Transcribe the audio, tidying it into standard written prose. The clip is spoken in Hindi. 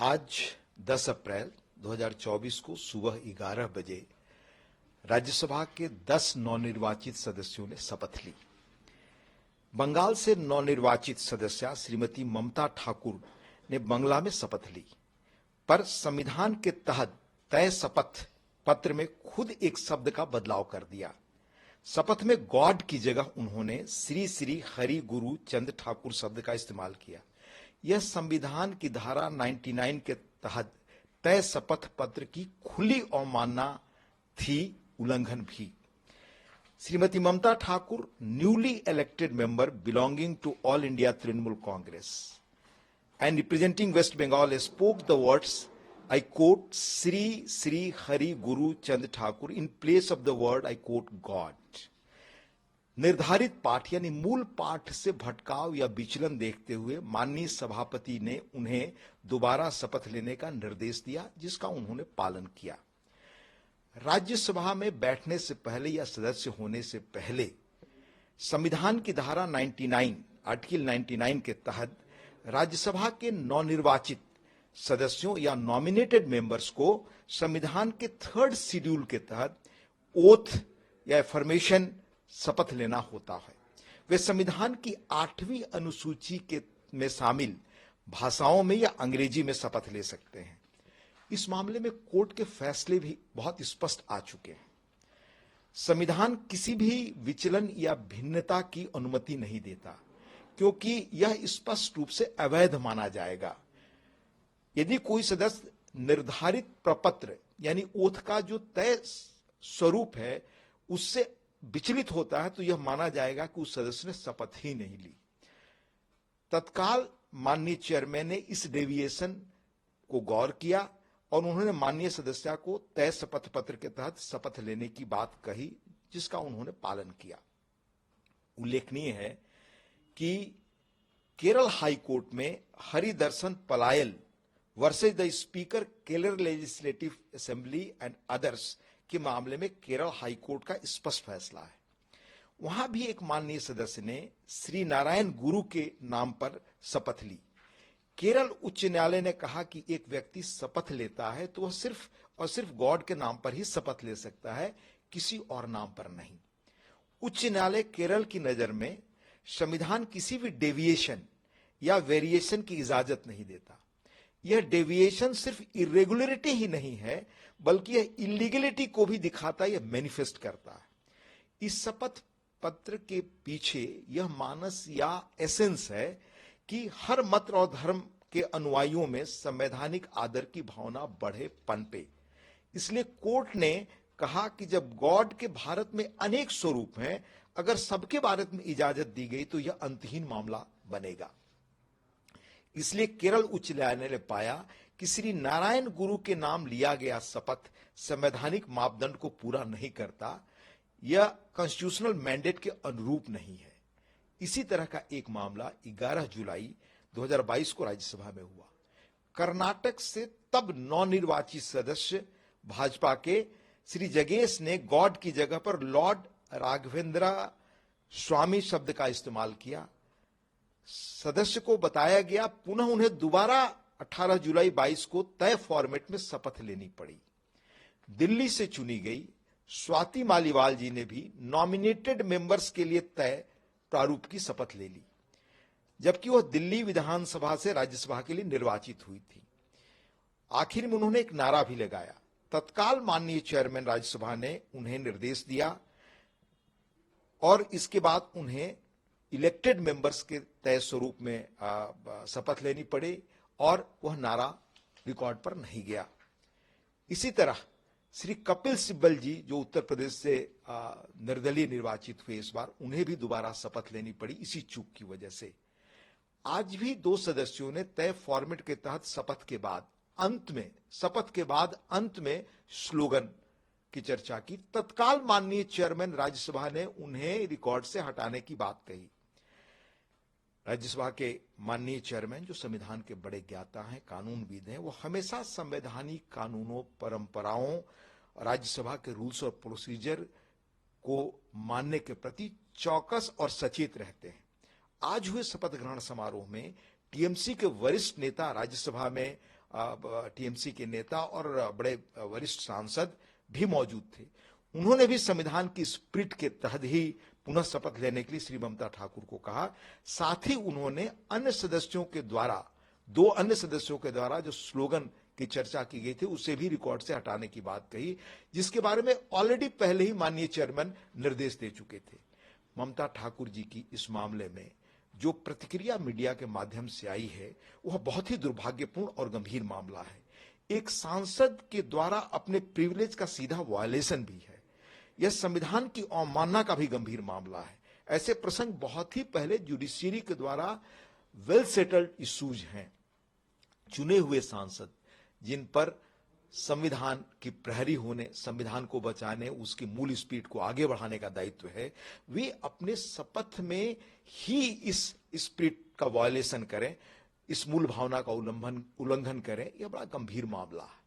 आज 10 अप्रैल 2024 को सुबह 11 बजे राज्यसभा के 10 नवनिर्वाचित सदस्यों ने शपथ ली। बंगाल से नवनिर्वाचित सदस्या श्रीमती ममता ठाकुर ने बंगला में शपथ ली, पर संविधान के तहत तय शपथ पत्र में खुद एक शब्द का बदलाव कर दिया। शपथ में गॉड की जगह उन्होंने श्री श्री हरि गुरु चंद ठाकुर शब्द का इस्तेमाल किया। यह संविधान की धारा 99 के तहत तय शपथ पत्र की खुली अवमानना थी, उल्लंघन भी। Shrimati Mamata Thakur, newly elected member belonging to all India Trinamool Congress and representing West Bengal, spoke the words, I quote, Sri Sri Hari Guru Chand Thakur in place of the word, I quote, God. निर्धारित पाठ यानी मूल पाठ से भटकाव या विचलन देखते हुए माननीय सभापति ने उन्हें दोबारा शपथ लेने का निर्देश दिया, जिसका उन्होंने पालन किया। राज्यसभा में बैठने से पहले या सदस्य होने से पहले संविधान की धारा 99, आर्टिकल 99 के तहत राज्यसभा के नवनिर्वाचित सदस्यों या नॉमिनेटेड मेंबर्स को संविधान के 3rd शेड्यूल के तहत ओथ या एफर्मेशन शपथ लेना होता है। वे संविधान की 8वीं अनुसूची के में शामिल भाषाओं में या अंग्रेजी में शपथ ले सकते हैं। इस मामले में कोर्ट के फैसले भी बहुत स्पष्ट आ चुके हैं। संविधान किसी भी विचलन या भिन्नता की अनुमति नहीं देता, क्योंकि यह स्पष्ट रूप से अवैध माना जाएगा। यदि कोई सदस्य निर्धारित प्रपत्र यानी ओथ का जो तय स्वरूप है उससे विचलित होता है तो यह माना जाएगा कि उस सदस्य ने शपथ ही नहीं ली। तत्काल माननीय चेयरमैन ने इस डेविएशन को गौर किया और उन्होंने माननीय सदस्य को तय शपथ पत्र के तहत शपथ लेने की बात कही, जिसका उन्होंने पालन किया। उल्लेखनीय है कि केरल हाई कोर्ट में Haridarshan Palayal versus the speaker Kerala legislative assembly and others के मामले में केरल हाई कोर्ट का स्पष्ट फैसला है। वहां भी एक माननीय सदस्य ने श्री नारायण गुरु के नाम पर शपथ ली। केरल उच्च न्यायालय ने कहा कि एक व्यक्ति शपथ लेता है तो वह सिर्फ और सिर्फ गॉड के नाम पर ही शपथ ले सकता है, किसी और नाम पर नहीं। उच्च न्यायालय केरल की नजर में संविधान किसी भी डेविएशन या वेरिएशन की इजाजत नहीं देता। यह डेविएशन सिर्फ इरेगुलरिटी ही नहीं है, बल्कि यह इलीगलिटी को भी दिखाता है, यह मैनिफेस्ट करता है। इस शपथ पत्र के पीछे यह मानस या एसेंस है कि हर मत और धर्म के अनुयायियों में संवैधानिक आदर की भावना बढ़े, पनपे। इसलिए कोर्ट ने कहा कि जब गॉड के भारत में अनेक स्वरूप हैं, अगर सबके बारे में इजाजत दी गई तो यह अंतहीन मामला बनेगा। इसलिए केरल उच्च न्यायालय ने पाया कि श्री नारायण गुरु के नाम लिया गया शपथ संवैधानिक मापदंड को पूरा नहीं करता, यह कॉन्स्टिट्यूशनल मैंडेट के अनुरूप नहीं है। इसी तरह का एक मामला 11 जुलाई 2022 को राज्यसभा में हुआ। कर्नाटक से तब नवनिर्वाचित सदस्य भाजपा के श्री जगेश ने गॉड की जगह पर लॉर्ड राघवेंद्र स्वामी शब्द का इस्तेमाल किया। सदस्य को बताया गया, पुनः उन्हें दोबारा 18 जुलाई 22 को तय फॉर्मेट में शपथ लेनी पड़ी। दिल्ली से चुनी गई स्वाति मालीवाल जी ने भी नॉमिनेटेड मेंबर्स के लिए तय प्रारूप की शपथ ले ली, जबकि वह दिल्ली विधानसभा से राज्यसभा के लिए निर्वाचित हुई थी। आखिर में उन्होंने एक नारा भी लगाया। तत्काल माननीय चेयरमैन राज्यसभा ने उन्हें निर्देश दिया और इसके बाद उन्हें इलेक्टेड मेंबर्स के तय स्वरूप में शपथ लेनी पड़ी और वह नारा रिकॉर्ड पर नहीं गया। इसी तरह श्री कपिल सिब्बल जी, जो उत्तर प्रदेश से निर्दलीय निर्वाचित हुए इस बार, उन्हें भी दोबारा शपथ लेनी पड़ी इसी चूक की वजह से। आज भी 2 सदस्यों ने तय फॉर्मेट के तहत शपथ के बाद अंत में स्लोगन की चर्चा की। तत्काल माननीय चेयरमैन राज्यसभा ने उन्हें रिकॉर्ड से हटाने की बात कही। राज्यसभा के माननीय चेयरमैन, जो संविधान के बड़े ज्ञाता हैं, कानूनविद हैं, वो हमेशा संवैधानिक कानूनों, परंपराओं, राज्यसभा के रूल्स और प्रोसीजर को मानने के प्रति चौकस और सचेत रहते हैं। आज हुए शपथ ग्रहण समारोह में टीएमसी के वरिष्ठ नेता राज्यसभा में टीएमसी के नेता और बड़े वरिष्ठ सांसद भी मौजूद थे। उन्होंने भी संविधान की स्पिरिट के तहत ही पुनः शपथ लेने के लिए श्री ममता ठाकुर को कहा। साथ ही उन्होंने दो अन्य सदस्यों के द्वारा जो स्लोगन की चर्चा की गई थी उसे भी रिकॉर्ड से हटाने की बात कही, जिसके बारे में ऑलरेडी पहले ही माननीय चेयरमैन निर्देश दे चुके थे। ममता ठाकुर जी की इस मामले में जो प्रतिक्रिया मीडिया के माध्यम से आई है वह बहुत ही दुर्भाग्यपूर्ण और गंभीर मामला है। एक सांसद के द्वारा अपने प्रिविलेज का सीधा वायलेशन भी है। यह संविधान की अवमानना का भी गंभीर मामला है। ऐसे प्रसंग बहुत ही पहले जुडिशियरी के द्वारा वेल सेटल्ड इश्यूज हैं। चुने हुए सांसद जिन पर संविधान की प्रहरी होने, संविधान को बचाने, उसकी मूल स्पिरिट को आगे बढ़ाने का दायित्व है, वे अपने शपथ में ही इस स्पिरिट का वायलेशन करें, इस मूल भावना का उल्लंघन करें, यह बड़ा गंभीर मामला है।